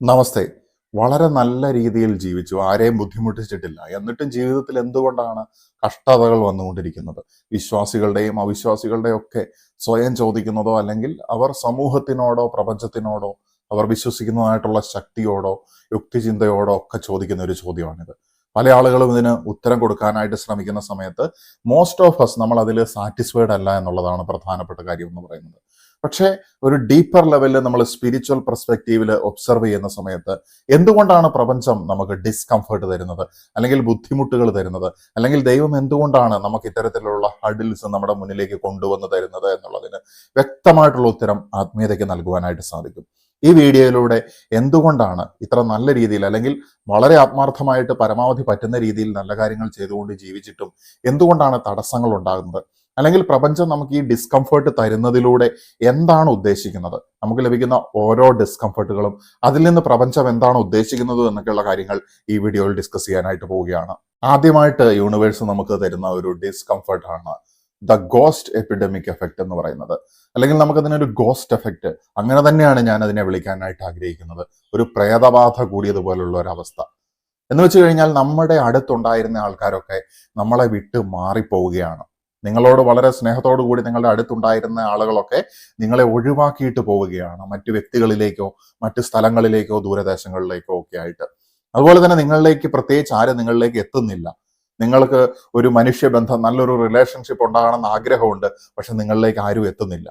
നമസ്തേ. വളരെ നല്ല രീതിയിൽ ജീവിച്ചു. ആരെയും ബുദ്ധിമുട്ടിച്ചിട്ടില്ല. എന്നിട്ടും ജീവിതത്തിൽ എന്തുകൊണ്ടാണ് കഷ്ടതകൾ വന്നുകൊണ്ടിരിക്കുന്നത്? വിശ്വാസികളുടെയും അവിശ്വാസികളുടെയും ഒക്കെ സ്വയം ചോദിക്കുന്നതോ അല്ലെങ്കിൽ അവർ സമൂഹത്തിനോടോ പ്രപഞ്ചത്തിനോടോ അവർ വിശ്വസിക്കുന്നതായിട്ടുള്ള ശക്തിയോടോ യുക്തിചിന്തയോടോ ഒക്കെ ചോദിക്കുന്ന ഒരു ചോദ്യമാണിത്. പല ആളുകളും ഇതിന് ഉത്തരം കൊടുക്കാനായിട്ട് ശ്രമിക്കുന്ന സമയത്ത് മോസ്റ്റ് ഓഫ് അസ് നമ്മൾ അതിൽ സാറ്റിസ്ഫൈഡ് അല്ല എന്നുള്ളതാണ് പ്രധാനപ്പെട്ട കാര്യം എന്ന് പറയുന്നത്. പക്ഷേ ഒരു ഡീപ്പർ ലെവലിൽ നമ്മൾ സ്പിരിച്വൽ പെർസ്പെക്റ്റീവിൽ ഒബ്സർവ് ചെയ്യുന്ന സമയത്ത് എന്തുകൊണ്ടാണ് പ്രപഞ്ചം നമുക്ക് ഡിസ്കംഫർട്ട് തരുന്നത്, അല്ലെങ്കിൽ ബുദ്ധിമുട്ടുകൾ തരുന്നത്, അല്ലെങ്കിൽ ദൈവം എന്തുകൊണ്ടാണ് നമുക്ക് ഇത്തരത്തിലുള്ള ഹഡിൽസ് നമ്മുടെ മുന്നിലേക്ക് കൊണ്ടുവന്ന് തരുന്നത് എന്നുള്ളതിന് വ്യക്തമായിട്ടുള്ള ഉത്തരം ആത്മീയതയ്ക്ക് നൽകുവാനായിട്ട് സാധിക്കും. ഈ വീഡിയോയിലൂടെ എന്തുകൊണ്ടാണ് ഇത്ര നല്ല രീതിയിൽ അല്ലെങ്കിൽ വളരെ ആത്മാർത്ഥമായിട്ട് പരമാവധി പറ്റുന്ന രീതിയിൽ നല്ല കാര്യങ്ങൾ ചെയ്തുകൊണ്ട് ജീവിച്ചിട്ടും എന്തുകൊണ്ടാണ് തടസ്സങ്ങൾ ഉണ്ടാകുന്നത്, അല്ലെങ്കിൽ പ്രപഞ്ചം നമുക്ക് ഈ ഡിസ്കംഫർട്ട് തരുന്നതിലൂടെ എന്താണ് ഉദ്ദേശിക്കുന്നത്, നമുക്ക് ലഭിക്കുന്ന ഓരോ ഡിസ്കംഫർട്ടുകളും അതിൽ നിന്ന് പ്രപഞ്ചം എന്താണ് ഉദ്ദേശിക്കുന്നത് എന്നൊക്കെയുള്ള കാര്യങ്ങൾ ഈ വീഡിയോയിൽ ഡിസ്കസ് ചെയ്യാനായിട്ട് പോവുകയാണ്. ആദ്യമായിട്ട് യൂണിവേഴ്സ് നമുക്ക് തരുന്ന ഒരു ഡിസ്കംഫർട്ടാണ് ദ ഗോസ്റ്റ് എപ്പിഡമിക് എഫക്റ്റ് എന്ന് പറയുന്നത്, അല്ലെങ്കിൽ നമുക്കതിനൊരു ഗോസ്റ്റ് എഫക്റ്റ്, അങ്ങനെ തന്നെയാണ് ഞാൻ അതിനെ വിളിക്കാനായിട്ട് ആഗ്രഹിക്കുന്നത്. ഒരു പ്രേതബാധ കൂടിയതുപോലുള്ള ഒരു അവസ്ഥ എന്ന് വെച്ച് കഴിഞ്ഞാൽ നമ്മുടെ അടുത്തുണ്ടായിരുന്ന ആൾക്കാരൊക്കെ നമ്മളെ വിട്ട് മാറിപ്പോവുകയാണ്. നിങ്ങളോട് വളരെ സ്നേഹത്തോടു കൂടി നിങ്ങളുടെ അടുത്തുണ്ടായിരുന്ന ആളുകളൊക്കെ നിങ്ങളെ ഒഴിവാക്കിയിട്ട് പോവുകയാണ് മറ്റു വ്യക്തികളിലേക്കോ മറ്റു സ്ഥലങ്ങളിലേക്കോ ദൂരദേശങ്ങളിലേക്കോ ഒക്കെ ആയിട്ട്. അതുപോലെ തന്നെ നിങ്ങളിലേക്ക് പ്രത്യേകിച്ച് ആരും നിങ്ങളിലേക്ക് എത്തുന്നില്ല. നിങ്ങൾക്ക് ഒരു മനുഷ്യബന്ധം, നല്ലൊരു റിലേഷൻഷിപ്പ് ഉണ്ടാകണമെന്ന് ആഗ്രഹമുണ്ട്, പക്ഷെ നിങ്ങളിലേക്ക് ആരും എത്തുന്നില്ല.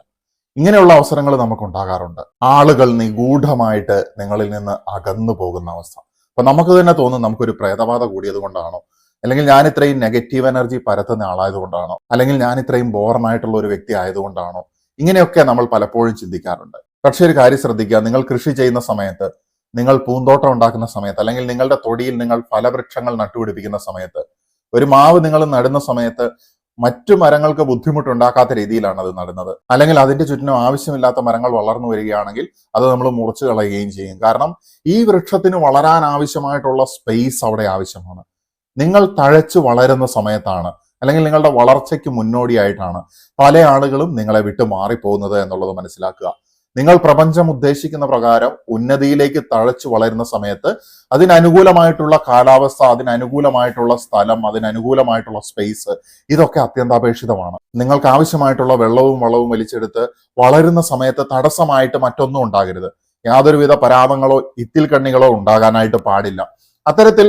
ഇങ്ങനെയുള്ള അവസരങ്ങൾ നമുക്ക് ഉണ്ടാകാറുണ്ട്. ആളുകൾ നിഗൂഢമായിട്ട് നിങ്ങളിൽ നിന്ന് അകന്നു പോകുന്ന അവസ്ഥ. അപ്പൊ നമുക്ക് തന്നെ തോന്നും നമുക്കൊരു പ്രേതബാധ കൂടിയത് കൊണ്ടാണോ, അല്ലെങ്കിൽ ഞാൻ ഇത്രയും നെഗറ്റീവ് എനർജി പരത്തുന്ന ആളായതുകൊണ്ടാണോ, അല്ലെങ്കിൽ ഞാൻ ഇത്രയും ബോറനായിട്ടുള്ള ഒരു വ്യക്തി ആയതുകൊണ്ടാണോ, ഇങ്ങനെയൊക്കെ നമ്മൾ പലപ്പോഴും ചിന്തിക്കാറുണ്ട്. പക്ഷെ ഒരു കാര്യം ശ്രദ്ധിക്കുക, നിങ്ങൾ കൃഷി ചെയ്യുന്ന സമയത്ത്, നിങ്ങൾ പൂന്തോട്ടം ഉണ്ടാക്കുന്ന സമയത്ത്, അല്ലെങ്കിൽ നിങ്ങളുടെ തൊടിയിൽ നിങ്ങൾ ഫലവൃക്ഷങ്ങൾ നട്ടുപിടിപ്പിക്കുന്ന സമയത്ത്, ഒരു മാവ് നിങ്ങൾ നടുന്ന സമയത്ത് മറ്റു മരങ്ങൾക്ക് ബുദ്ധിമുട്ടുണ്ടാക്കാത്ത രീതിയിലാണ് അത് നടുന്നത്. അല്ലെങ്കിൽ അതിന്റെ ചുറ്റിനും ആവശ്യമില്ലാത്ത മരങ്ങൾ വളർന്നു വരികയാണെങ്കിൽ അത് നമ്മൾ മുറിച്ചു കളയുകയും ചെയ്യും. കാരണം ഈ വൃക്ഷത്തിന് വളരാൻ ആവശ്യമായിട്ടുള്ള സ്പേസ് അവിടെ ആവശ്യമാണ്. നിങ്ങൾ തഴച്ചു വളരുന്ന സമയത്താണ്, അല്ലെങ്കിൽ നിങ്ങളുടെ വളർച്ചയ്ക്ക് മുന്നോടിയായിട്ടാണ് പല ആളുകളും നിങ്ങളെ വിട്ടു മാറിപ്പോകുന്നത് എന്നുള്ളത് മനസ്സിലാക്കുക. നിങ്ങൾ പ്രപഞ്ചം ഉദ്ദേശിക്കുന്ന പ്രകാരം ഉന്നതിയിലേക്ക് തഴച്ചു വളരുന്ന സമയത്ത് അതിനനുകൂലമായിട്ടുള്ള കാലാവസ്ഥ, അതിനനുകൂലമായിട്ടുള്ള സ്ഥലം, അതിനനുകൂലമായിട്ടുള്ള സ്പേസ്, ഇതൊക്കെ അത്യന്താപേക്ഷിതമാണ്. നിങ്ങൾക്ക് ആവശ്യമായിട്ടുള്ള വെള്ളവും വളവും വലിച്ചെടുത്ത് വളരുന്ന സമയത്ത് തടസ്സമായിട്ട് മറ്റൊന്നും ഉണ്ടാകരുത്. യാതൊരുവിധ പരാതങ്ങളോ ഇത്തിൽ കണ്ണികളോ ഉണ്ടാകാനായിട്ട് പാടില്ല. അത്തരത്തിൽ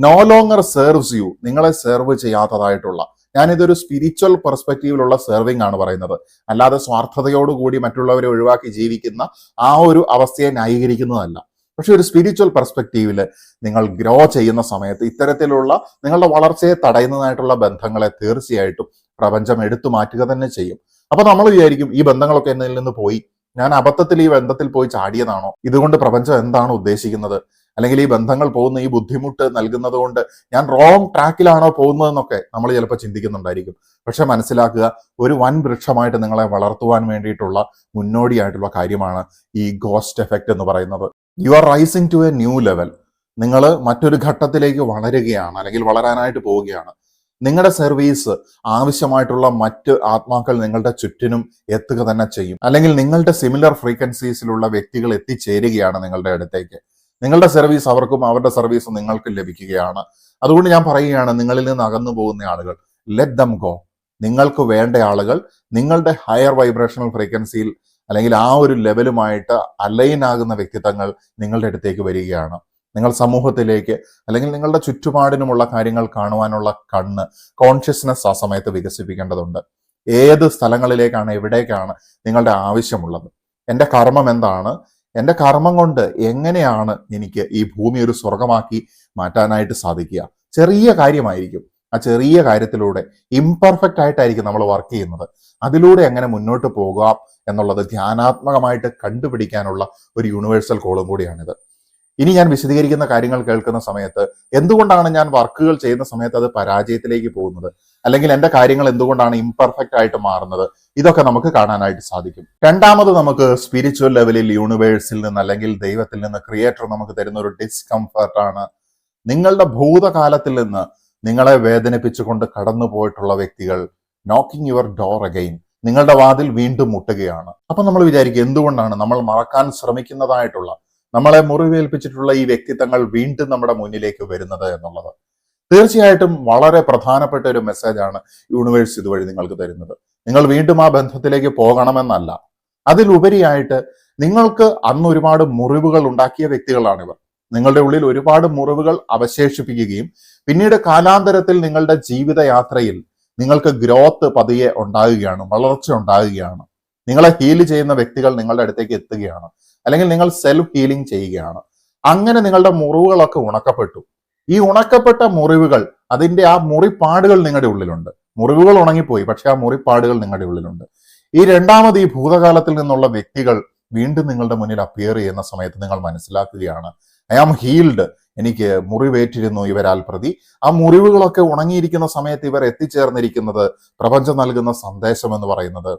നോ ലോങ്ങർ സെർവ്സ് യു, നിങ്ങളെ സെർവ് ചെയ്യാത്തതായിട്ടുള്ള, ഞാനിതൊരു സ്പിരിച്വൽ പെർസ്പെക്റ്റീവിലുള്ള സെർവിങ് ആണ് പറയുന്നത്, അല്ലാതെ സ്വാർത്ഥതയോടുകൂടി മറ്റുള്ളവരെ ഒഴിവാക്കി ജീവിക്കുന്ന ആ ഒരു അവസ്ഥയെ ന്യായീകരിക്കുന്നതല്ല. പക്ഷെ ഒരു സ്പിരിച്വൽ പെർസ്പെക്റ്റീവിൽ നിങ്ങൾ ഗ്രോ ചെയ്യുന്ന സമയത്ത് ഇത്തരത്തിലുള്ള നിങ്ങളുടെ വളർച്ചയെ തടയുന്നതായിട്ടുള്ള ബന്ധങ്ങളെ തീർച്ചയായിട്ടും പ്രപഞ്ചം എടുത്തു മാറ്റുക തന്നെ ചെയ്യും. അപ്പൊ നമ്മൾ വിചാരിക്കും ഈ ബന്ധങ്ങളൊക്കെ എന്നിൽ നിന്ന് പോയി, ഞാൻ അബദ്ധത്തിൽ ഈ ബന്ധത്തിൽ പോയി ചാടിയതാണോ, ഇതുകൊണ്ട് പ്രപഞ്ചം എന്താണ് ഉദ്ദേശിക്കുന്നത്, അല്ലെങ്കിൽ ഈ ബന്ധങ്ങൾ പോകുന്ന ഈ ബുദ്ധിമുട്ട് നൽകുന്നത് കൊണ്ട് ഞാൻ റോങ് ട്രാക്കിലാണോ പോകുന്നതെന്നൊക്കെ നമ്മൾ ചിലപ്പോൾ ചിന്തിക്കുന്നുണ്ടായിരിക്കും. പക്ഷെ മനസ്സിലാക്കുക, ഒരു വൻ വൃക്ഷമായിട്ട് നിങ്ങളെ വളർത്തുവാൻ വേണ്ടിയിട്ടുള്ള മുന്നോടിയായിട്ടുള്ള കാര്യമാണ് ഈ ഗോസ്റ്റ് എഫക്റ്റ് എന്ന് പറയുന്നത്. You are rising to a new level. നിങ്ങൾ മറ്റൊരു ഘട്ടത്തിലേക്ക് വളരുകയാണ്, അല്ലെങ്കിൽ വളരാനായിട്ട് പോവുകയാണ്. നിങ്ങളുടെ സർവീസ് ആവശ്യമായിട്ടുള്ള മറ്റ് ആത്മാക്കൾ നിങ്ങളുടെ ചുറ്റിനും എത്തുക തന്നെ ചെയ്യും, അല്ലെങ്കിൽ നിങ്ങളുടെ സിമിലർ ഫ്രീക്വൻസീസിലുള്ള വ്യക്തികൾ എത്തിച്ചേരുകയാണ് നിങ്ങളുടെ അടുത്തേക്ക്. നിങ്ങളുടെ സർവീസ് അവർക്കും അവരുടെ സർവീസ് നിങ്ങൾക്കും ലഭിക്കുകയാണ്. അതുകൊണ്ട് ഞാൻ പറയുകയാണ്, നിങ്ങളിൽ നിന്ന് അകന്നു പോകുന്ന ആളുകൾ, ലെറ്റ് ദം ഗോ. നിങ്ങൾക്ക് വേണ്ട ആളുകൾ നിങ്ങളുടെ ഹയർ വൈബ്രേഷണൽ ഫ്രീക്വൻസിയിൽ അല്ലെങ്കിൽ ആ ഒരു ലെവലുമായിട്ട് അലൈൻ ആകുന്ന വ്യക്തിത്വങ്ങൾ നിങ്ങളുടെ അടുത്തേക്ക് വരികയാണ്. നിങ്ങൾ സമൂഹത്തിലേക്ക് അല്ലെങ്കിൽ നിങ്ങളുടെ ചുറ്റുപാടിനുമുള്ള കാര്യങ്ങൾ കാണുവാനുള്ള കണ്ണ്, കോൺഷ്യസ്നെസ് ആ സമയത്ത് വികസിപ്പിക്കേണ്ടതുണ്ട്. ഏത് സ്ഥലങ്ങളിലേക്കാണ്, എവിടേക്കാണ് നിങ്ങളുടെ ആവശ്യമുള്ളത്, എൻ്റെ കർമ്മം എന്താണ്, എൻ്റെ കർമ്മം കൊണ്ട് എങ്ങനെയാണ് എനിക്ക് ഈ ഭൂമി ഒരു സ്വർഗമാക്കി മാറ്റാനായിട്ട് സാധിക്കുക. ചെറിയ കാര്യമായിരിക്കും, ആ ചെറിയ കാര്യത്തിലൂടെ ഇംപെർഫെക്റ്റ് ആയിട്ടായിരിക്കും നമ്മൾ വർക്ക് ചെയ്യുന്നത്. അതിലൂടെ എങ്ങനെ മുന്നോട്ട് പോകാം എന്നുള്ളത് ധ്യാനാത്മകമായിട്ട് കണ്ടുപിടിക്കാനുള്ള ഒരു യൂണിവേഴ്സൽ കോളും കൂടിയാണിത്. ഇനി ഞാൻ വിശദീകരിക്കുന്ന കാര്യങ്ങൾ കേൾക്കുന്ന സമയത്ത് എന്തുകൊണ്ടാണ് ഞാൻ വർക്കുകൾ ചെയ്യുന്ന സമയത്ത് അത് പരാജയത്തിലേക്ക് പോകുന്നത്, അല്ലെങ്കിൽ എൻ്റെ കാര്യങ്ങൾ എന്തുകൊണ്ടാണ് ഇംപെർഫെക്റ്റ് ആയിട്ട് മാറുന്നത്, ഇതൊക്കെ നമുക്ക് കാണാനായിട്ട് സാധിക്കും. രണ്ടാമത്, നമുക്ക് സ്പിരിച്വൽ ലെവലിൽ യൂണിവേഴ്സിൽ നിന്ന് അല്ലെങ്കിൽ ദൈവത്തിൽ നിന്ന്, ക്രിയേറ്റർ നമുക്ക് തരുന്ന ഒരു ഡിസ്കംഫർട്ടാണ് നിങ്ങളുടെ ഭൂതകാലത്തിൽ നിന്ന് നിങ്ങളെ വേദനിപ്പിച്ചുകൊണ്ട് കടന്നു പോയിട്ടുള്ള വ്യക്തികൾ നോക്കിംഗ് യുവർ ഡോർ അഗെയിൻ, നിങ്ങളുടെ വാതിൽ വീണ്ടും മുട്ടുകയാണ്. അപ്പൊ നമ്മൾ വിചാരിക്കും എന്തുകൊണ്ടാണ് നമ്മൾ മറക്കാൻ ശ്രമിക്കുന്നതായിട്ടുള്ള നമ്മളെ മുറിവേൽപ്പിച്ചിട്ടുള്ള ഈ വ്യക്തിത്വങ്ങൾ വീണ്ടും നമ്മുടെ മുന്നിലേക്ക് വരുന്നത് എന്നുള്ളത്. തീർച്ചയായിട്ടും വളരെ പ്രധാനപ്പെട്ട ഒരു മെസ്സേജാണ് യൂണിവേഴ്സ് ഇതുവഴി നിങ്ങൾക്ക് തരുന്നത്. നിങ്ങൾ വീണ്ടും ആ ബന്ധത്തിലേക്ക് പോകണമെന്നല്ല, അതിലുപരിയായിട്ട് നിങ്ങൾക്ക് അന്ന് ഒരുപാട് മുറിവുകൾ ഉണ്ടാക്കിയ വ്യക്തികളാണിവർ. നിങ്ങളുടെ ഉള്ളിൽ ഒരുപാട് മുറിവുകൾ അവശേഷിപ്പിക്കുകയും പിന്നീട് കാലാന്തരത്തിൽ നിങ്ങളുടെ ജീവിതയാത്രയിൽ നിങ്ങൾക്ക് ഗ്രോത്ത് പതിയെ ഉണ്ടാകുകയാണ്, വളർച്ച ഉണ്ടാകുകയാണ്. നിങ്ങളെ ഹീൽ ചെയ്യുന്ന വ്യക്തികൾ നിങ്ങളുടെ അടുത്തേക്ക് എത്തുകയാണ്, അല്ലെങ്കിൽ നിങ്ങൾ സെൽഫ് ഹീലിംഗ് ചെയ്യുകയാണ്. അങ്ങനെ നിങ്ങളുടെ മുറിവുകളൊക്കെ ഉണക്കപ്പെട്ടു. ഈ ഉണക്കപ്പെട്ട മുറിവുകൾ, അതിന്റെ ആ മുറിപ്പാടുകൾ നിങ്ങളുടെ ഉള്ളിലുണ്ട്. മുറിവുകൾ ഉണങ്ങിപ്പോയി, പക്ഷെ ആ മുറിപ്പാടുകൾ നിങ്ങളുടെ ഉള്ളിലുണ്ട്. ഈ രണ്ടാമത് ഈ ഭൂതകാലത്തിൽ നിന്നുള്ള വ്യക്തികൾ വീണ്ടും നിങ്ങളുടെ മുന്നിൽ അപ്പിയർ ചെയ്യുന്ന സമയത്ത് നിങ്ങൾ മനസ്സിലാക്കുകയാണ്, ഐ ആം ഹീൽഡ്, എനിക്ക് മുറിവേറ്റിരുന്നു ഇവരാൽ പ്രതി. ആ മുറിവുകളൊക്കെ ഉണങ്ങിയിരിക്കുന്ന സമയത്ത് ഇവർ എത്തിച്ചേർന്നിരിക്കുന്നത് പ്രപഞ്ചം നൽകുന്ന സന്ദേശം എന്ന് പറയുന്നത്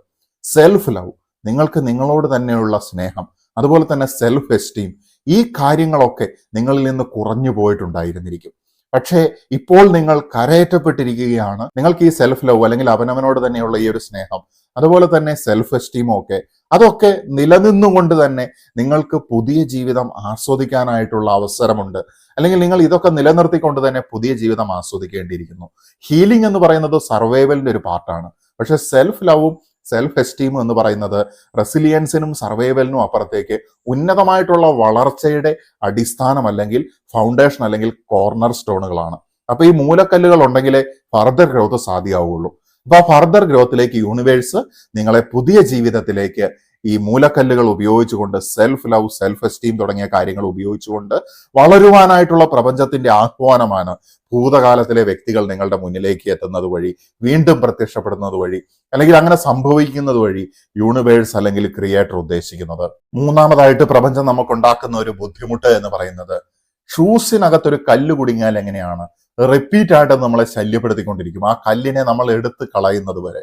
സെൽഫ് ലവ്, നിങ്ങൾക്ക് നിങ്ങളോട് തന്നെയുള്ള സ്നേഹം, അതുപോലെ തന്നെ സെൽഫ് എസ്റ്റീം, ഈ കാര്യങ്ങളൊക്കെ നിങ്ങളിൽ നിന്ന് കുറഞ്ഞു പോയിട്ടുണ്ടായിരുന്നിരിക്കും. പക്ഷേ ഇപ്പോൾ നിങ്ങൾ കരയേറ്റപ്പെട്ടിരിക്കുകയാണ്. നിങ്ങൾക്ക് ഈ സെൽഫ് ലവ് അല്ലെങ്കിൽ അവനവനോട് തന്നെയുള്ള ഈ ഒരു സ്നേഹം, അതുപോലെ തന്നെ സെൽഫ് എസ്റ്റീമും ഒക്കെ, അതൊക്കെ നിലനിന്നുകൊണ്ട് തന്നെ നിങ്ങൾക്ക് പുതിയ ജീവിതം ആസ്വദിക്കാനായിട്ടുള്ള അവസരമുണ്ട്. അല്ലെങ്കിൽ നിങ്ങൾ ഇതൊക്കെ നിലനിർത്തിക്കൊണ്ട് തന്നെ പുതിയ ജീവിതം ആസ്വദിക്കേണ്ടിയിരിക്കുന്നു. ഹീലിംഗ് എന്ന് പറയുന്നത് സർവൈവലിന്റെ ഒരു പാർട്ടാണ്. പക്ഷെ സെൽഫ് ലവും സെൽഫ് എസ്റ്റീമും എന്ന് പറയുന്നത് റെസിലിയൻസിനും സർവൈവലിനും അപ്പുറത്തേക്ക് ഉന്നതമായിട്ടുള്ള വളർച്ചയുടെ അടിസ്ഥാനം അല്ലെങ്കിൽ ഫൗണ്ടേഷൻ അല്ലെങ്കിൽ കോർണർ സ്റ്റോണുകളാണ്. അപ്പൊ ഈ മൂലക്കല്ലുകൾ ഉണ്ടെങ്കിലേ ഫർദർ ഗ്രോത്ത് സാധ്യമാവുള്ളൂ. അപ്പൊ ആ ഫർദർ ഗ്രോത്തിലേക്ക് യൂണിവേഴ്സ് നിങ്ങളെ പുതിയ ജീവിതത്തിലേക്ക് ഈ മൂലക്കല്ലുകൾ ഉപയോഗിച്ചുകൊണ്ട്, സെൽഫ് ലവ്, സെൽഫ് എസ്റ്റീം തുടങ്ങിയ കാര്യങ്ങൾ ഉപയോഗിച്ചുകൊണ്ട് വളരുവാനായിട്ടുള്ള പ്രപഞ്ചത്തിന്റെ ആഹ്വാനമാണ് ഭൂതകാലത്തിലെ വ്യക്തികൾ നിങ്ങളുടെ മുന്നിലേക്ക് എത്തുന്നത് വഴി, വീണ്ടും പ്രത്യക്ഷപ്പെടുന്നത് വഴി, അല്ലെങ്കിൽ അങ്ങനെ സംഭവിക്കുന്നത് വഴി യൂണിവേഴ്സ് അല്ലെങ്കിൽ ക്രിയേറ്റർ ഉദ്ദേശിക്കുന്നത്. മൂന്നാമതായിട്ട് പ്രപഞ്ചം നമുക്കുണ്ടാക്കുന്ന ഒരു ബുദ്ധിമുട്ട് എന്ന് പറയുന്നത്, ഷൂസിനകത്തൊരു കല്ല് കുടുങ്ങിയാൽ എങ്ങനെയാണ് റിപ്പീറ്റ് ആയിട്ട് നമ്മളെ ശല്യപ്പെടുത്തിക്കൊണ്ടിരിക്കും, ആ കല്ലിനെ നമ്മൾ എടുത്ത് കളയുന്നത് വരെ.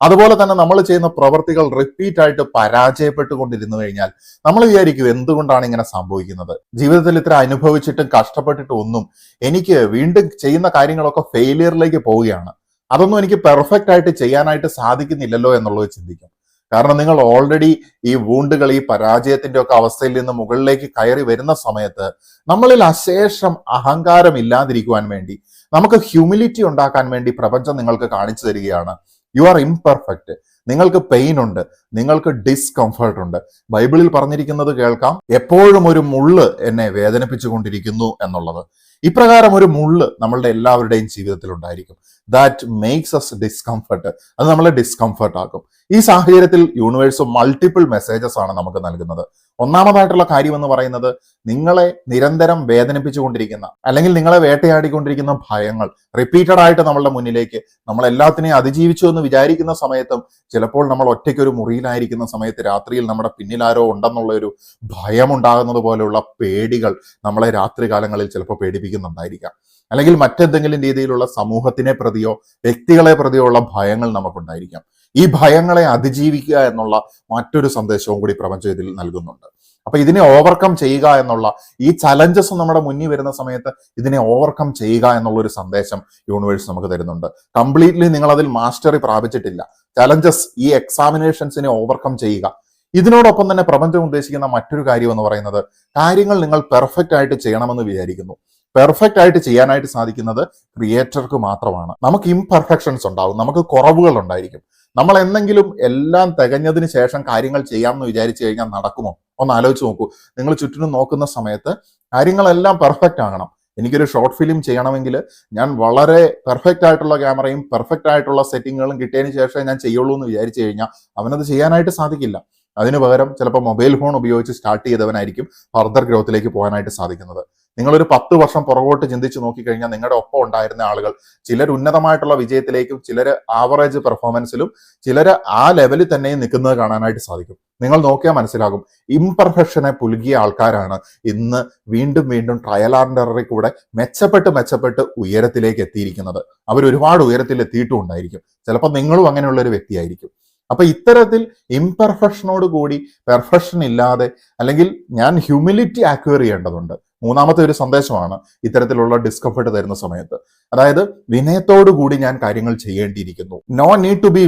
അതുപോലെ തന്നെ നമ്മൾ ചെയ്യുന്ന പ്രവൃത്തികൾ റിപ്പീറ്റ് ആയിട്ട് പരാജയപ്പെട്ടുകൊണ്ടിരുന്നു കഴിഞ്ഞാൽ നമ്മൾ വിചാരിക്കും എന്തുകൊണ്ടാണ് ഇങ്ങനെ സംഭവിക്കുന്നത്, ജീവിതത്തിൽ ഇത്ര അനുഭവിച്ചിട്ടും കഷ്ടപ്പെട്ടിട്ടും ഒന്നും എനിക്ക് വീണ്ടും ചെയ്യുന്ന കാര്യങ്ങളൊക്കെ ഫെയിലിയറിലേക്ക് പോവുകയാണ്, അതൊന്നും എനിക്ക് പെർഫെക്റ്റ് ആയിട്ട് ചെയ്യാനായിട്ട് സാധിക്കുന്നില്ലല്ലോ എന്നുള്ളത് ചിന്തിക്കും. കാരണം നിങ്ങൾ ഓൾറെഡി ഈ വൂണ്ടുകൾ, ഈ പരാജയത്തിന്റെ ഒക്കെ അവസ്ഥയിൽ നിന്ന് മുകളിലേക്ക് കയറി വരുന്ന സമയത്ത് നമ്മളിൽ അശേഷം അഹങ്കാരം ഇല്ലാതിരിക്കുവാൻ വേണ്ടി, നമുക്ക് ഹ്യൂമിലിറ്റി ഉണ്ടാക്കാൻ വേണ്ടി പ്രപഞ്ചം നിങ്ങൾക്ക് കാണിച്ചു തരികയാണ്, യു ആർ ഇംപെർഫെക്റ്റ്, നിങ്ങൾക്ക് പെയിൻ ഉണ്ട്, നിങ്ങൾക്ക് ഡിസ്കംഫർട്ട് ഉണ്ട്. ബൈബിളിൽ പറഞ്ഞിരിക്കുന്നത് കേൾക്കാം, എപ്പോഴും ഒരു മുള്ള് എന്നെ വേദനിപ്പിച്ചു കൊണ്ടിരിക്കുന്നു എന്നുള്ളത്. ഇപ്രകാരം ഒരു മുള്ള് നമ്മളുടെ എല്ലാവരുടെയും ജീവിതത്തിൽ ഉണ്ടായിരിക്കും. ദാറ്റ് മേക്സ് അസ് ഡിസ്കംഫർട്ട്, അത് നമ്മളെ ഡിസ്കംഫർട്ട് ആക്കും. ഈ സാഹചര്യത്തിൽ യൂണിവേഴ്സ് മൾട്ടിപ്പിൾ മെസ്സേജസ് ആണ് നമുക്ക് നൽകുന്നത്. ഒന്നാമതായിട്ടുള്ള കാര്യം എന്ന് പറയുന്നത്, നിങ്ങളെ നിരന്തരം വേദനിപ്പിച്ചുകൊണ്ടിരിക്കുന്ന അല്ലെങ്കിൽ നിങ്ങളെ വേട്ടയാടിക്കൊണ്ടിരിക്കുന്ന ഭയങ്ങൾ റിപ്പീറ്റഡ് ആയിട്ട് നമ്മളുടെ മുന്നിലേക്ക്, നമ്മൾ എല്ലാത്തിനെയും അതിജീവിച്ചു എന്ന് വിചാരിക്കുന്ന സമയത്തും ചിലപ്പോൾ നമ്മൾ ഒറ്റയ്ക്കൊരു മുറിയിലായിരിക്കുന്ന സമയത്ത് രാത്രിയിൽ നമ്മുടെ പിന്നിലാരോ ഉണ്ടെന്നുള്ള ഒരു ഭയം ഉണ്ടാകുന്നത് പോലെയുള്ള പേടികൾ നമ്മളെ രാത്രി കാലങ്ങളിൽ ചിലപ്പോൾ പേടിപ്പിക്കുന്നുണ്ടായിരിക്കാം. അല്ലെങ്കിൽ മറ്റെന്തെങ്കിലും രീതിയിലുള്ള സമൂഹത്തിനെ പ്രതിയോ വ്യക്തികളെ പ്രതിയോ ഉള്ള ഭയങ്ങൾ നമുക്കുണ്ടായിരിക്കാം. ഈ ഭയങ്ങളെ അതിജീവിക്കുക എന്നുള്ള മറ്റൊരു സന്ദേശവും കൂടി പ്രപഞ്ചം ഇതിൽ നൽകുന്നുണ്ട്. അപ്പൊ ഇതിനെ ഓവർകം ചെയ്യുക എന്നുള്ള ഈ ചലഞ്ചസ് നമ്മുടെ മുന്നിൽ വരുന്ന സമയത്ത് ഇതിനെ ഓവർകം ചെയ്യുക എന്നുള്ള ഒരു സന്ദേശം യൂണിവേഴ്സ് നമുക്ക് തരുന്നുണ്ട്. കംപ്ലീറ്റ്ലി നിങ്ങൾ അതിൽ മാസ്റ്ററി പ്രാപിച്ചിട്ടില്ല, ചലഞ്ചസ്, ഈ എക്സാമിനേഷൻസിനെ ഓവർകം ചെയ്യുക. ഇതിനോടൊപ്പം തന്നെ പ്രപഞ്ചം ഉദ്ദേശിക്കുന്ന മറ്റൊരു കാര്യം എന്ന് പറയുന്നത്, കാര്യങ്ങൾ നിങ്ങൾ പെർഫെക്റ്റ് ആയിട്ട് ചെയ്യണമെന്ന് വിചാരിക്കുന്നു. പെർഫെക്റ്റ് ആയിട്ട് ചെയ്യാനായിട്ട് സാധിക്കുന്നത് ക്രിയേറ്റർക്ക് മാത്രമാണ്. നമുക്ക് ഇംപെർഫെക്ഷൻസ് ഉണ്ടാവും, നമുക്ക് കുറവുകൾ ഉണ്ടായിരിക്കും. നമ്മൾ എന്തെങ്കിലും എല്ലാം തികഞ്ഞതിന് ശേഷം കാര്യങ്ങൾ ചെയ്യാമെന്ന് വിചാരിച്ചു കഴിഞ്ഞാൽ നടക്കുമോ? ഒന്ന് ആലോചിച്ച് നോക്കൂ. നിങ്ങൾ ചുറ്റിനും നോക്കുന്ന സമയത്ത് കാര്യങ്ങളെല്ലാം പെർഫെക്റ്റ് ആകണം. എനിക്കൊരു ഷോർട്ട് ഫിലിം ചെയ്യണമെങ്കിൽ ഞാൻ വളരെ പെർഫെക്റ്റ് ആയിട്ടുള്ള ക്യാമറയും പെർഫെക്റ്റ് ആയിട്ടുള്ള സെറ്റിങ്ങുകളും കിട്ടിയതിന് ശേഷം ഞാൻ ചെയ്യുള്ളൂ എന്ന് വിചാരിച്ചു കഴിഞ്ഞാൽ അവനത് ചെയ്യാനായിട്ട് സാധിക്കില്ല. അതിനു പകരം ചിലപ്പോൾ മൊബൈൽ ഫോൺ ഉപയോഗിച്ച് സ്റ്റാർട്ട് ചെയ്തവനായിരിക്കും ഫർദർ ഗ്രോത്തിലേക്ക് പോകാനായിട്ട് സാധിക്കുന്നത്. നിങ്ങളൊരു 10 വർഷം പുറകോട്ട് ചിന്തിച്ച് നോക്കിക്കഴിഞ്ഞാൽ നിങ്ങളുടെ ഒപ്പം ഉണ്ടായിരുന്ന ആളുകൾ ചിലർ ഉന്നതമായിട്ടുള്ള വിജയത്തിലേക്കും ചിലർ ആവറേജ് പെർഫോമൻസിലും ചിലർ ആ ലെവലിൽ തന്നെയും നിൽക്കുന്നത് കാണാനായിട്ട് സാധിക്കും. നിങ്ങൾ നോക്കിയാൽ മനസ്സിലാകും, ഇംപെർഫെക്ഷനെ പുലുകിയ ആൾക്കാരാണ് ഇന്ന് വീണ്ടും വീണ്ടും ട്രയൽ ആൻഡ് എററിൽ കൂടെ മെച്ചപ്പെട്ട് ഉയരത്തിലേക്ക് എത്തിയിരിക്കുന്നത്. അവർ ഒരുപാട് ഉയരത്തിൽ എത്തിയിട്ടും ഉണ്ടായിരിക്കും. ചിലപ്പോൾ നിങ്ങളും അങ്ങനെയുള്ള ഒരു വ്യക്തിയായിരിക്കും. അപ്പൊ ഇത്തരത്തിൽ ഇംപെർഫെക്ഷനോട് കൂടി പെർഫെക്ഷൻ ഇല്ലാതെ, അല്ലെങ്കിൽ ഞാൻ ഹ്യൂമിലിറ്റി ആക്വയർ ചെയ്യേണ്ടതുണ്ട്. മൂന്നാമത്തെ ഒരു സന്ദേശമാണ് ഇത്തരത്തിലുള്ള ഡിസ്കംഫർട്ട് തരുന്ന സമയത്ത്. അതായത് വിനയത്തോടു കൂടി ഞാൻ കാര്യങ്ങൾ ചെയ്യേണ്ടിയിരിക്കുന്നു. No need to be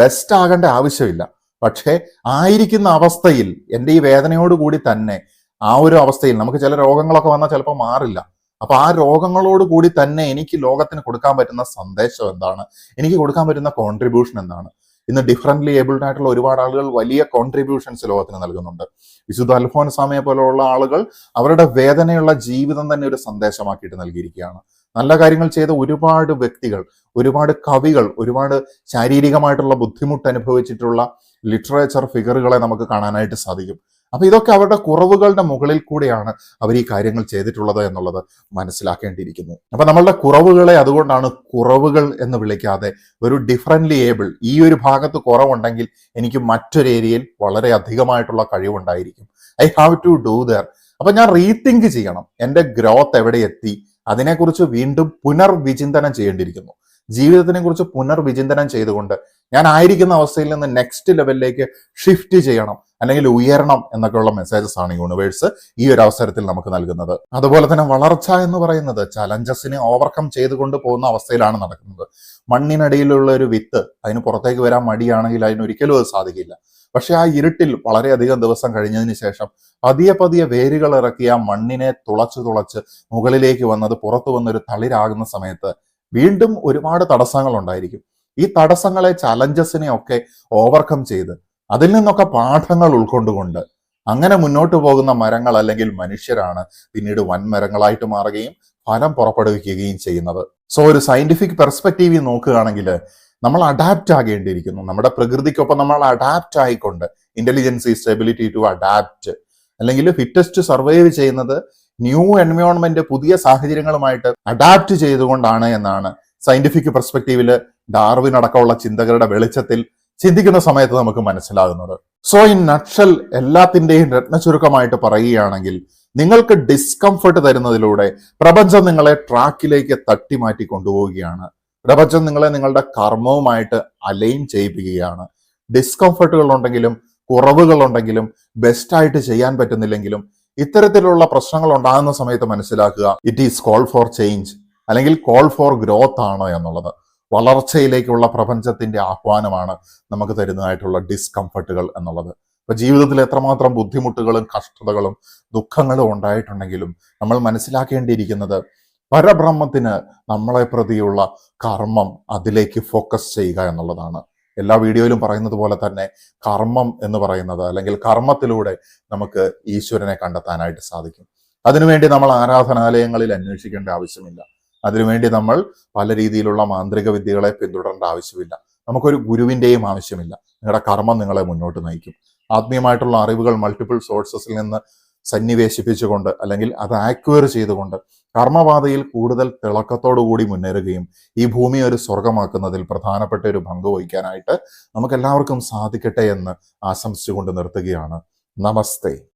best ആകേണ്ട ആവശ്യമില്ല. പക്ഷേ ആയിരിക്കുന്ന അവസ്ഥയിൽ എൻ്റെ ഈ വേദനയോടുകൂടി തന്നെ ആ ഒരു അവസ്ഥയിൽ നമുക്ക് ചില രോഗങ്ങളൊക്കെ വന്നാൽ ചിലപ്പോൾ മാറില്ല. അപ്പൊ ആ രോഗങ്ങളോട് കൂടി തന്നെ എനിക്ക് ലോകത്തിന് കൊടുക്കാൻ പറ്റുന്ന സന്ദേശം എന്താണ്, എനിക്ക് കൊടുക്കാൻ പറ്റുന്ന കോൺട്രിബ്യൂഷൻ എന്താണ്? ഇന്ന് ഡിഫറൻ്റ്ലി ഏബിൾഡ് ആയിട്ടുള്ള ഒരുപാട് ആളുകൾ വലിയ കോൺട്രിബ്യൂഷൻസ് ലോകത്തിന് നൽകുന്നുണ്ട്. വിശുദ്ധ അൽഫോൻസാമയെ പോലെയുള്ള ആളുകൾ അവരുടെ വേദനയുള്ള ജീവിതം തന്നെ ഒരു സന്ദേശമാക്കിയിട്ട് നൽകിയിരിക്കുകയാണ്. നല്ല കാര്യങ്ങൾ ചെയ്ത ഒരുപാട് വ്യക്തികൾ, ഒരുപാട് കവികൾ, ഒരുപാട് ശാരീരികമായിട്ടുള്ള ബുദ്ധിമുട്ട് അനുഭവിച്ചിട്ടുള്ള ലിറ്ററേച്ചർ ഫിഗറുകളെ നമുക്ക് കാണാനായിട്ട് സാധിക്കും. അപ്പൊ ഇതൊക്കെ അവരുടെ കുറവുകളുടെ മുകളിൽ കൂടെയാണ് അവർ ഈ കാര്യങ്ങൾ ചെയ്തിട്ടുള്ളത് എന്നുള്ളത് മനസ്സിലാക്കേണ്ടിയിരിക്കുന്നു. അപ്പൊ നമ്മളുടെ കുറവുകളെ അതുകൊണ്ടാണ് കുറവുകൾ എന്ന് വിളിക്കാതെ ഒരു ഡിഫറൻ്റ്ലി ഏബിൾ, ഈ ഒരു ഭാഗത്ത് കുറവുണ്ടെങ്കിൽ എനിക്ക് മറ്റൊരു ഏരിയയിൽ വളരെ അധികമായിട്ടുള്ള കഴിവുണ്ടായിരിക്കും. I have to do there. അപ്പൊ ഞാൻ റീതിങ്ക് ചെയ്യണം, എൻ്റെ ഗ്രോത്ത് എവിടെ എത്തി, അതിനെക്കുറിച്ച് വീണ്ടും പുനർവിചിന്തനം ചെയ്യേണ്ടിയിരിക്കുന്നു. ജീവിതത്തിനെ കുറിച്ച് പുനർവിചിന്തനം ചെയ്തുകൊണ്ട് ഞാൻ ആയിരിക്കുന്ന അവസ്ഥയിൽ നിന്ന് നെക്സ്റ്റ് ലെവലിലേക്ക് ഷിഫ്റ്റ് ചെയ്യണം, അല്ലെങ്കിൽ ഉയരണം എന്നൊക്കെയുള്ള മെസ്സേജസ് ആണ് യൂണിവേഴ്സ് ഈ ഒരു അവസരത്തിൽ നമുക്ക് നൽകുന്നത്. അതുപോലെ തന്നെ വളർച്ച എന്ന് പറയുന്നത് ചലഞ്ചസിനെ ഓവർകം ചെയ്തുകൊണ്ട് പോകുന്ന അവസ്ഥയിലാണ് നടക്കുന്നത്. മണ്ണിനടിയിലുള്ള ഒരു വിത്ത് അതിന് പുറത്തേക്ക് വരാൻ മടിയാണെങ്കിൽ അതിനൊരിക്കലും അത് സാധിക്കില്ല. പക്ഷെ ആ ഇരുട്ടിൽ വളരെയധികം ദിവസം കഴിഞ്ഞതിന് ശേഷം പതിയെ പതിയെ വേരുകൾ ഇറക്കി ആ മണ്ണിനെ തുളച്ച് മുകളിലേക്ക് വന്നത് പുറത്തു വന്നൊരു തളിരാകുന്ന സമയത്ത് വീണ്ടും ഒരുപാട് തടസ്സങ്ങൾ ഉണ്ടായിരിക്കും. ഈ തടസ്സങ്ങളെ, ചലഞ്ചസിനെ ഒക്കെ ഓവർകം ചെയ്ത് അതിൽ നിന്നൊക്കെ പാഠങ്ങൾ ഉൾക്കൊണ്ടുകൊണ്ട് അങ്ങനെ മുന്നോട്ട് പോകുന്ന മരങ്ങൾ അല്ലെങ്കിൽ മനുഷ്യരാണ് പിന്നീട് വൻമരങ്ങളായിട്ട് മാറുകയും ഫലം പുറപ്പെടുവിക്കുകയും ചെയ്യുന്നത്. സോ ഒരു സയന്റിഫിക് പെർസ്പെക്റ്റീവിൽ നോക്കുകയാണെങ്കിൽ നമ്മൾ അഡാപ്റ്റ് ആകേണ്ടിയിരിക്കുന്നു. നമ്മുടെ പ്രകൃതിക്കൊപ്പം നമ്മൾ അഡാപ്റ്റ് ആയിക്കൊണ്ട്, intelligence is ability to adapt, അല്ലെങ്കിൽ ഫിറ്റസ്റ്റ് സർവൈവ് ചെയ്യുന്നത് ന്യൂ എൻവയോൺമെന്റ്, പുതിയ സാഹചര്യങ്ങളുമായിട്ട് അഡാപ്റ്റ് ചെയ്തുകൊണ്ടാണ് എന്നാണ് സയന്റിഫിക് പെർസ്പെക്റ്റീവിൽ ഡാർവിൻ അടക്കമുള്ള ചിന്തകരുടെ വെളിച്ചത്തിൽ ചിന്തിക്കുന്ന സമയത്ത് നമുക്ക് മനസ്സിലാകുന്നത്. സോ ഇൻ നട്ഷൽ, എല്ലാത്തിന്റെയും രത്നചുരുക്കമായിട്ട് പറയുകയാണെങ്കിൽ, നിങ്ങൾക്ക് ഡിസ്കംഫർട്ട് തരുന്നതിലൂടെ പ്രപഞ്ചം നിങ്ങളെ ട്രാക്കിലേക്ക് തട്ടിമാറ്റി കൊണ്ടുപോവുകയാണ്. പ്രപഞ്ചം നിങ്ങളെ നിങ്ങളുടെ കർമ്മവുമായിട്ട് അലൈൻ ചെയ്യിപ്പിക്കുകയാണ്. ഡിസ്കംഫർട്ടുകൾ ഉണ്ടെങ്കിലും കുറവുകൾ ഉണ്ടെങ്കിലും ബെസ്റ്റായിട്ട് ചെയ്യാൻ പറ്റുന്നില്ലെങ്കിലും ഇത്തരത്തിലുള്ള പ്രശ്നങ്ങൾ ഉണ്ടാകുന്ന സമയത്ത് മനസ്സിലാക്കുക, it is call for change, അല്ലെങ്കിൽ കോൾ ഫോർ ഗ്രോത്ത് ആണ് എന്നുള്ളത്. വളർച്ചയിലേക്കുള്ള പ്രപഞ്ചത്തിന്റെ ആഹ്വാനമാണ് നമുക്ക് തരുന്നതായിട്ടുള്ള ഡിസ്കംഫർട്ടുകൾ എന്നുള്ളത്. അപ്പൊ ജീവിതത്തിൽ എത്രമാത്രം ബുദ്ധിമുട്ടുകളും കഷ്ടതകളും ദുഃഖങ്ങളും ഉണ്ടായിട്ടുണ്ടെങ്കിലും നമ്മൾ മനസ്സിലാക്കേണ്ടിയിരിക്കുന്നത് പരബ്രഹ്മത്തിന് നമ്മളെ പ്രതിയുള്ള കർമ്മം, അതിലേക്ക് ഫോക്കസ് ചെയ്യുക എന്നുള്ളതാണ്. എല്ലാ വീഡിയോയിലും പറയുന്നത് പോലെ തന്നെ കർമ്മം എന്ന് പറയുന്നത്, അല്ലെങ്കിൽ കർമ്മത്തിലൂടെ നമുക്ക് ഈശ്വരനെ കണ്ടെത്താനായിട്ട് സാധിക്കും. അതിനുവേണ്ടി നമ്മൾ ആരാധനാലയങ്ങളിൽ അന്വേഷിക്കേണ്ട ആവശ്യമില്ല. അതിനുവേണ്ടി നമ്മൾ പല രീതിയിലുള്ള മാന്ത്രിക വിദ്യകളെ പിന്തുടരേണ്ട ആവശ്യമില്ല. നമുക്കൊരു ഗുരുവിൻ്റെയും ആവശ്യമില്ല. നിങ്ങളുടെ കർമ്മം നിങ്ങളെ മുന്നോട്ട് നയിക്കും. ആത്മീയമായിട്ടുള്ള അറിവുകൾ മൾട്ടിപ്പിൾ സോഴ്സസിൽ നിന്ന് സന്നിവേശിപ്പിച്ചുകൊണ്ട്, അല്ലെങ്കിൽ അത് ആക്വയർ ചെയ്തുകൊണ്ട് കർമ്മപാതയിൽ കൂടുതൽ തിളക്കത്തോടുകൂടി മുന്നേറുകയും ഈ ഭൂമി ഒരു സ്വർഗമാക്കുന്നതിൽ പ്രധാനപ്പെട്ട ഒരു പങ്ക് വഹിക്കാനായിട്ട് നമുക്ക് എല്ലാവർക്കും സാധിക്കട്ടെ എന്ന് ആശംസിച്ചുകൊണ്ട് നിർത്തുകയാണ്. നമസ്തേ.